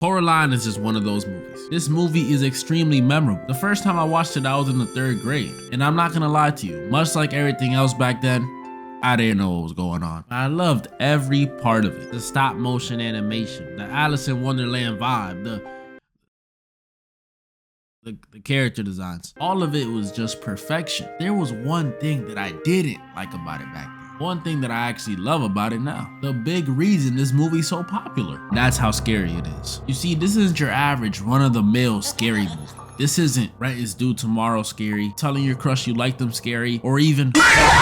Coraline is just one of those movies. This movie is extremely memorable. The first time I watched it, I was in the 3rd grade. And I'm not gonna lie to you, much like everything else back then, I didn't know what was going on. I loved every part of it. The stop motion animation, the Alice in Wonderland vibe, the character designs. All of it was just perfection. There was one thing that I didn't like about it back then. One thing that I actually love about it now. The big reason this movie's so popular. That's how scary it is. You see, this isn't your average run-of-the-mill scary movie. This isn't Rent is Due Tomorrow scary, telling your crush you like them scary, or even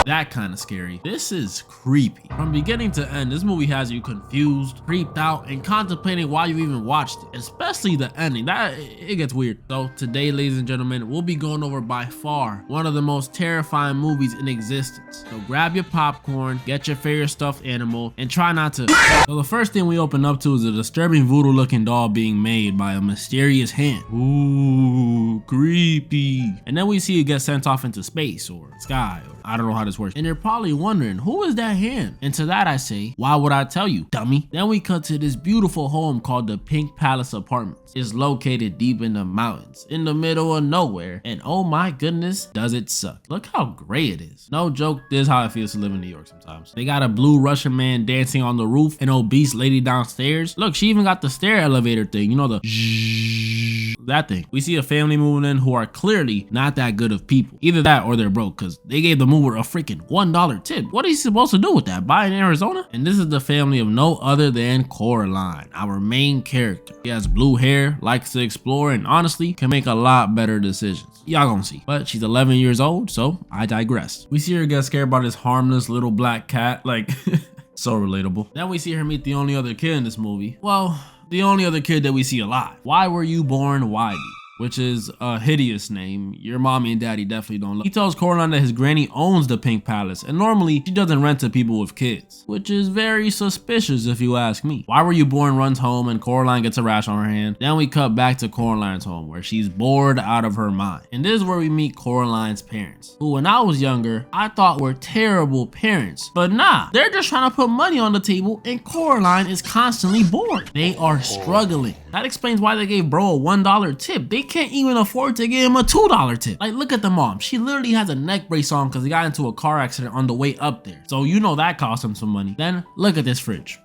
that kind of scary. This is creepy. From beginning to end, this movie has you confused, creeped out, and contemplating why you even watched it. Especially the ending. It gets weird. So today, ladies and gentlemen, we'll be going over by far one of the most terrifying movies in existence. So grab your popcorn, get your favorite stuffed animal, and try not to. So the first thing we open up to is a disturbing voodoo looking doll being made by a mysterious hand. Ooh, creepy. And then we see it get sent off into space or sky, or I don't know how this works. And you're probably wondering, who is that hand? And to that I say, why would I tell you, dummy? Then we cut to this beautiful home called the Pink Palace Apartments. It's located deep in the mountains, in the middle of nowhere. And oh my goodness, does it suck. Look how gray it is. No joke, this is how it feels to live in New York sometimes. They got a blue Russian man dancing on the roof, an obese lady downstairs. Look, she even got the stair elevator thing, you know, that thing. We see a family moving in who are clearly not that good of people. Either that or they're broke, because they gave the mover a freaking $1 tip. What are you supposed to do with that? Buy in Arizona? And this is the family of no other than Coraline, our main character. She has blue hair, likes to explore, and honestly can make a lot better decisions. Y'all gonna see. But she's 11 years old, so I digress. We see her get scared by this harmless little black cat, like so relatable. Then we see her meet the only other kid in this movie. Well, the only other kid that we see alive. Why were you born Wybie? Which is a hideous name. Your mommy and daddy definitely don't love. He tells Coraline that his granny owns the Pink Palace, and normally she doesn't rent to people with kids, which is very suspicious if you ask me. Why Were You Born runs home and Coraline gets a rash on her hand. Then we cut back to Coraline's home where she's bored out of her mind. And this is where we meet Coraline's parents, who when I was younger, I thought were terrible parents. But nah, they're just trying to put money on the table and Coraline is constantly bored. They are struggling. That explains why they gave bro a $1 tip. They can't even afford to give him a $2 tip. Like, look at the mom. She literally has a neck brace on because he got into a car accident on the way up there. So you know that cost him some money. Then look at this fridge.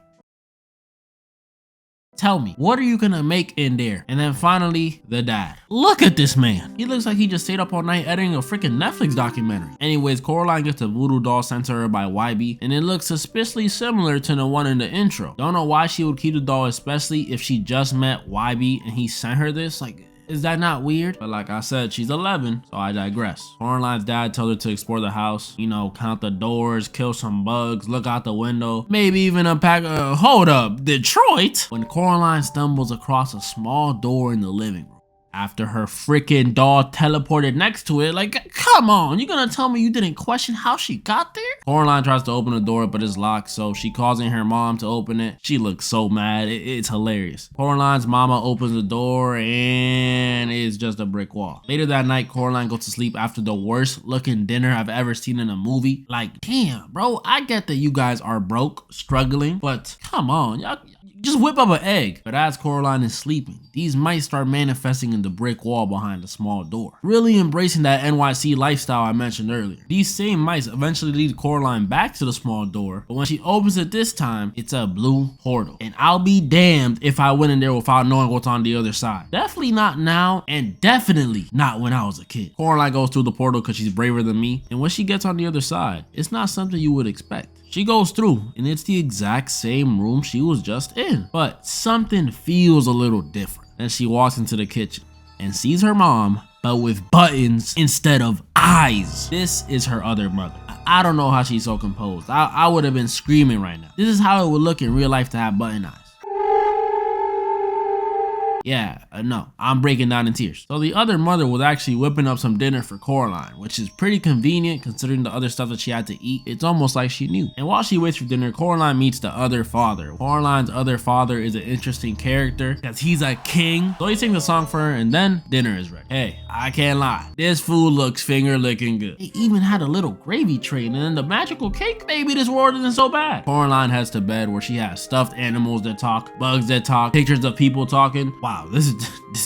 Tell me, what are you gonna make in there? And then finally, the dad. Look at this man. He looks like he just stayed up all night editing a freaking Netflix documentary. Anyways, Coraline gets a voodoo doll sent to her by Wybie, and it looks suspiciously similar to the one in the intro. Don't know why she would keep the doll, especially if she just met Wybie and he sent her this. Like, is that not weird? But like I said, she's 11, so I digress. Coraline's dad tells her to explore the house, you know, count the doors, kill some bugs, look out the window, maybe even unpack hold up, Detroit? When Coraline stumbles across a small door in the living room, after her freaking doll teleported next to it. Like, come on, you gonna tell me you didn't question how she got there? Coraline tries to open the door, but it's locked, so she calls in her mom to open it. She looks so mad, it's hilarious. Coraline's mama opens the door, and it's just a brick wall. Later that night, Coraline goes to sleep after the worst looking dinner I've ever seen in a movie. Like, damn, bro, I get that you guys are broke, struggling, but come on, y'all just whip up an egg. But as Coraline is sleeping, these mice start manifesting in the brick wall behind the small door, really embracing that NYC lifestyle I mentioned earlier. These same mice eventually lead Coraline back to the small door, but when she opens it this time, it's a blue portal. And I'll be damned if I went in there without knowing what's on the other side. Definitely not now, and definitely not when I was a kid. Coraline goes through the portal because she's braver than me, and when she gets on the other side, it's not something you would expect. She goes through, and it's the exact same room she was just in, but something feels a little different. Then she walks into the kitchen and sees her mom, but with buttons instead of eyes. This is her other mother. I don't know how she's so composed. I would have been screaming right now. This is how it would look in real life to have button eyes. Yeah, no, I'm breaking down in tears. So the other mother was actually whipping up some dinner for Coraline, which is pretty convenient considering the other stuff that she had to eat. It's almost like she knew. And while she waits for dinner, Coraline meets the other father. Coraline's other father is an interesting character because he's a king. So he sings a song for her and then dinner is ready. Hey, I can't lie. This food looks finger licking good. They even had a little gravy train and then the magical cake. Maybe this world isn't so bad. Coraline heads to bed where she has stuffed animals that talk, bugs that talk, pictures of people talking. Wow, this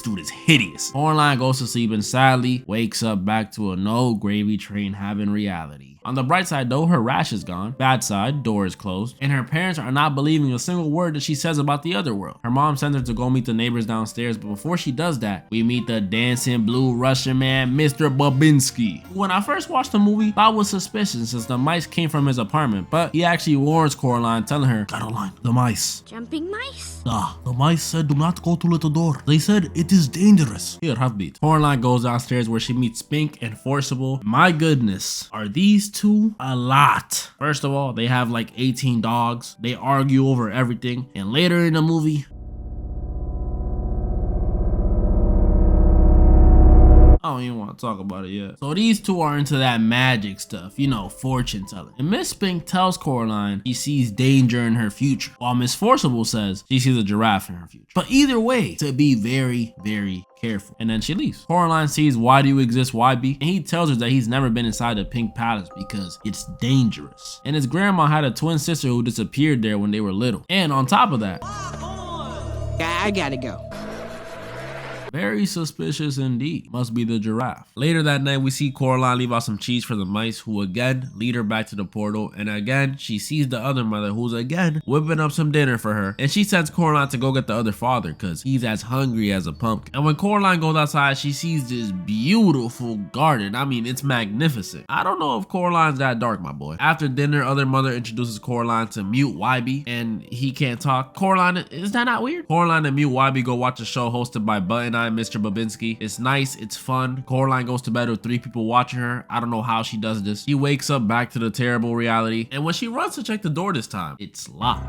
dude is hideous. Coraline goes to sleep and sadly wakes up back to a no gravy train having reality. On the bright side though, her rash is gone. Bad side, door is closed. And her parents are not believing a single word that she says about the other world. Her mom sends her to go meet the neighbors downstairs, but before she does that, we meet the dancing blue Russian man, Mr. Babinski. When I first watched the movie, I was suspicious since the mice came from his apartment, but he actually warns Coraline, telling her, Caroline, the mice. Jumping mice? The mice said do not go to little door. They said it is dangerous. Here, have beat. Coraline goes downstairs where she meets Spink and Forcible. My goodness, are these two a lot? First of all, they have like 18 dogs. They argue over everything. And later in the movie, I don't even want to talk about it yet. So these two are into that magic stuff, you know, fortune telling. And Miss Spink tells Coraline she sees danger in her future, while Miss Forcible says she sees a giraffe in her future. But either way, to be very, very careful. And then she leaves. Coraline sees Why Do You Exist, YB? And he tells her that he's never been inside the Pink Palace because it's dangerous. And his grandma had a twin sister who disappeared there when they were little. And on top of that, I gotta go. very suspicious indeed. Must be the giraffe. Later that night, we see Coraline leave out some cheese for the mice, who again lead her back to the portal. And again, she sees the other mother, who's again whipping up some dinner for her. And she sends Coraline to go get the other father because he's as hungry as a pumpkin. And when Coraline goes outside, she sees this beautiful garden. I mean, it's magnificent. I don't know if Coraline's that dark, my boy. After dinner, other mother introduces Coraline to Mute YB, and he can't talk. Coraline, is that not weird? Coraline and Mute YB go watch a show hosted by Button Eye Mr. Babinski. It's nice, it's fun. Coraline goes to bed with 3 people watching her. I don't know how she does this. He wakes up back to the terrible reality, and when she runs to check the door this time, it's locked.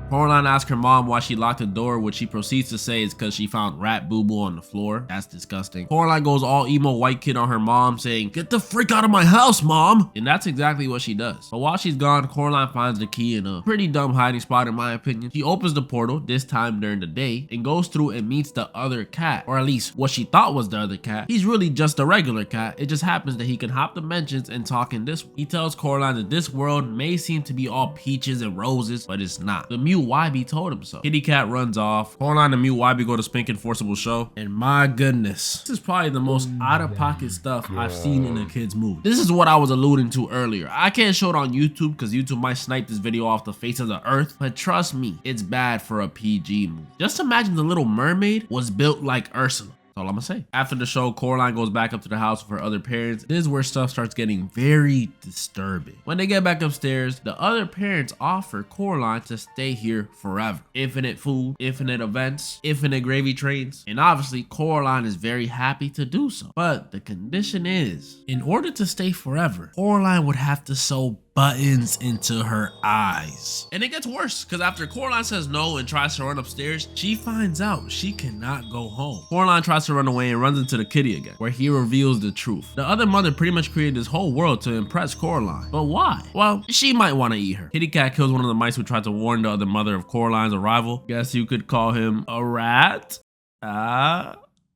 Coraline asks her mom why she locked the door, which she proceeds to say is because she found rat boo-boo on the floor. That's disgusting. Coraline goes all emo white kid on her mom, saying, "Get the freak out of my house, mom!" And that's exactly what she does. But while she's gone, Coraline finds the key in a pretty dumb hiding spot in my opinion. She opens the portal, this time during the day, and goes through and meets the other cat. Or at least what she thought was the other cat. He's really just a regular cat. It just happens that he can hop dimensions and talk in this one. He tells Coraline that this world may seem to be all peaches and roses, but it's not. The Mute YB told him so. Kitty Cat runs off. Coraline and Mute YB go to Spink and Forcible show. And my goodness, this is probably the most out-of-pocket stuff I've seen in a kid's movie. This is what I was alluding to earlier. I can't show it on YouTube because YouTube might snipe this video off the face of the earth, but trust me, it's bad for a PG movie. Just imagine the Little Mermaid was built like Ursula. All I'm gonna say. After the show, Coraline goes back up to the house with her other parents. This is where stuff starts getting very disturbing. When they get back upstairs, the other parents offer Coraline to stay here forever. Infinite food, infinite events, infinite gravy trains. And obviously, Coraline is very happy to do so. But the condition is, in order to stay forever, Coraline would have to sew buttons into her eyes. And it gets worse, because after Coraline says no and tries to run upstairs, she finds out she cannot go home. Coraline tries to run away and runs into the kitty again, where he reveals the truth. The other mother pretty much created this whole world to impress Coraline. But why? Well, she might want to eat her. Kitty Cat kills one of the mice who tried to warn the other mother of Coraline's arrival. Guess you could call him a rat?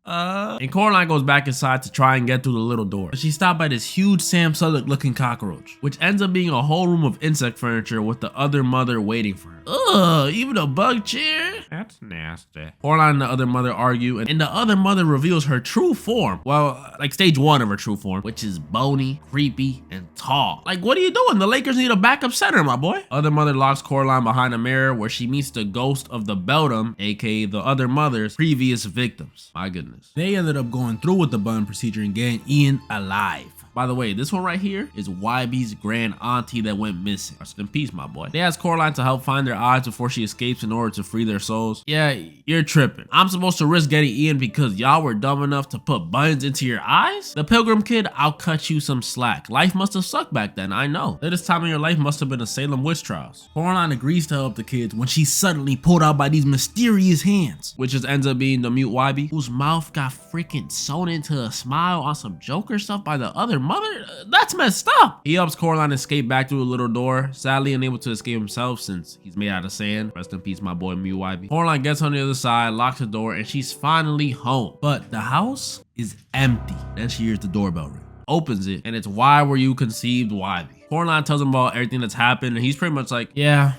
And Coraline goes back inside to try and get through the little door. But she's stopped by this huge Sam Sulek looking cockroach, which ends up being a whole room of insect furniture with the other mother waiting for her. Ugh, even a bug chair? That's nasty. Coraline and the other mother argue, and the other mother reveals her true form. Well, like stage 1 of her true form, which is bony, creepy, and tall. Like, what are you doing? The Lakers need a backup center, my boy. Other mother locks Coraline behind a mirror where she meets the ghost of the Beldam, aka the other mother's previous victims. My goodness. They ended up going through with the bun procedure and getting Ian alive. By the way, this one right here is YB's grand auntie that went missing. Rest in peace, my boy. They ask Coraline to help find their eyes before she escapes in order to free their souls. Yeah, you're tripping. I'm supposed to risk getting Ian because y'all were dumb enough to put buttons into your eyes? The Pilgrim Kid, I'll cut you some slack. Life must have sucked back then, I know. Latest time in your life must have been the Salem witch trials. Coraline agrees to help the kids when she's suddenly pulled out by these mysterious hands, which just ends up being the mute YB, whose mouth got freaking sewn into a smile on some Joker stuff by the other mother. That's messed up. He helps Coraline escape back through a little door, sadly unable to escape himself since he's made out of sand. Rest in peace, my boy mute YB. Coraline gets on the other side, locks the door, and she's finally home. But the house is empty. Then she hears the doorbell ring. Opens it, and it's "Why were you conceived, YB?" Coraline tells him about everything that's happened, and he's pretty much like, yeah,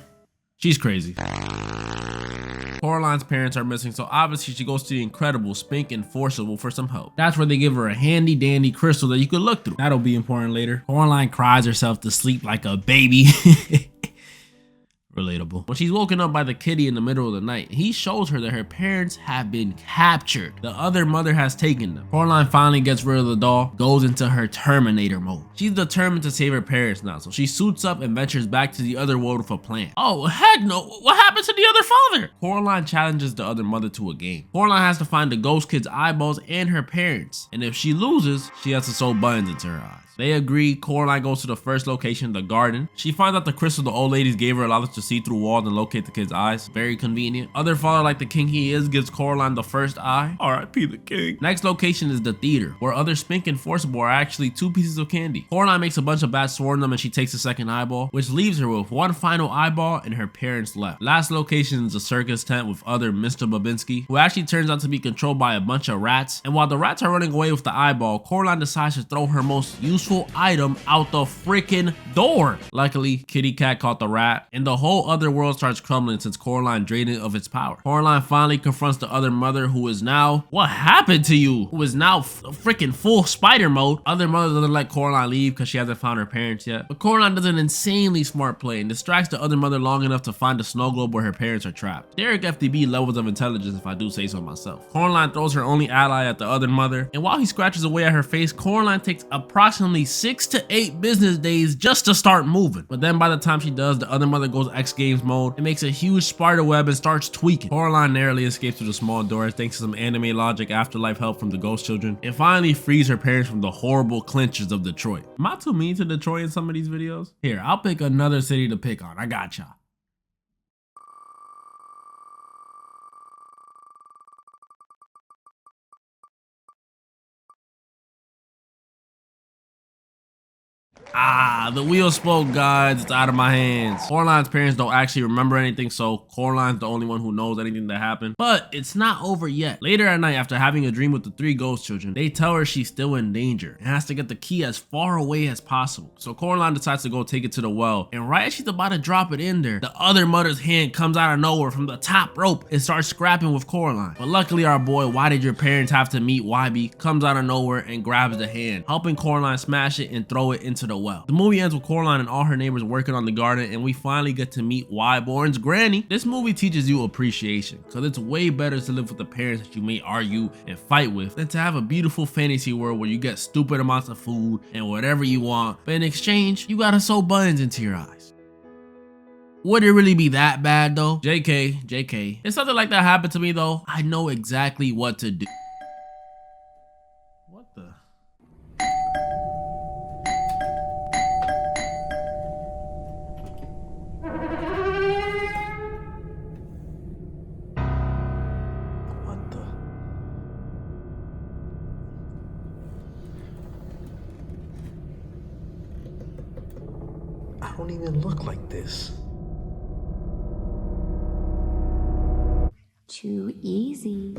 she's crazy. Coraline's parents are missing, so obviously she goes to the incredible Spink and Forcible for some help. That's where they give her a handy dandy crystal that you could look through. That'll be important later. Coraline cries herself to sleep like a baby. Relatable. When she's woken up by the kitty in the middle of the night, he shows her that her parents have been captured. The other mother has taken them. Coraline finally gets rid of the doll, goes into her Terminator mode. She's determined to save her parents now, so she suits up and ventures back to the other world with a plan. Oh, heck no. What happened to the other father? Coraline challenges the other mother to a game. Coraline has to find the ghost kid's eyeballs and her parents, and if she loses, she has to sew buttons into her eyes. They agree. Coraline goes to the first location, the garden. She finds out the crystal the old ladies gave her allows her to see through walls and locate the kid's eyes. Very convenient. Other father, like the king he is, gives Coraline the first eye. R.I.P. the king. Next location is the theater, where other Spink and Forcible are actually 2 pieces of candy. Coraline makes a bunch of bats swarm them and she takes the second eyeball, which leaves her with one final eyeball and her parents left. Last location is a circus tent with other Mr. Babinski, who actually turns out to be controlled by a bunch of rats. And while the rats are running away with the eyeball, Coraline decides to throw her most useful item out the freaking door. Luckily, Kitty Cat caught the rat, and the whole other world starts crumbling since Coraline drained it of its power. Coraline finally confronts the other mother, who is now, what happened to you? Who is now freaking full spider mode. Other mother doesn't let Coraline leave because she hasn't found her parents yet. But Coraline does an insanely smart play and distracts the other mother long enough to find the snow globe where her parents are trapped. DerekFDB levels of intelligence, if I do say so myself. Coraline throws her only ally at the other mother, and while he scratches away at her face, Coraline takes approximately 6 to 8 business days just to start moving. But then by the time she does, the other mother goes X Games mode and makes a huge spider web and starts tweaking. Coraline narrowly escapes through the small doors thanks to some anime logic afterlife help from the ghost children, and finally frees her parents from the horrible clinches of Detroit. Am I too mean to Detroit in some of these videos? Here, I'll pick another city to pick on. I gotcha. The wheel spoke, guys. It's out of my hands. Coraline's parents don't actually remember anything, so Coraline's the only one who knows anything that happened. But it's not over yet. Later at night, after having a dream with the 3 ghost children, they tell her she's still in danger and has to get the key as far away as possible. So Coraline decides to go take it to the well, and right as she's about to drop it in there, the other mother's hand comes out of nowhere from the top rope and starts scrapping with Coraline. But luckily, our boy, why did your parents have to meet YB, comes out of nowhere and grabs the hand, helping Coraline smash it and throw it into the well. The movie ends with Coraline and all her neighbors working on the garden, and we finally get to meet Y-Born's granny. This movie teaches you appreciation, because it's way better to live with the parents that you may argue and fight with than to have a beautiful fantasy world where you get stupid amounts of food and whatever you want, but in exchange, you gotta sew buttons into your eyes. Would it really be that bad though? JK. If something like that happened to me though, I know exactly what to do. What the? I don't even look like this. Too easy.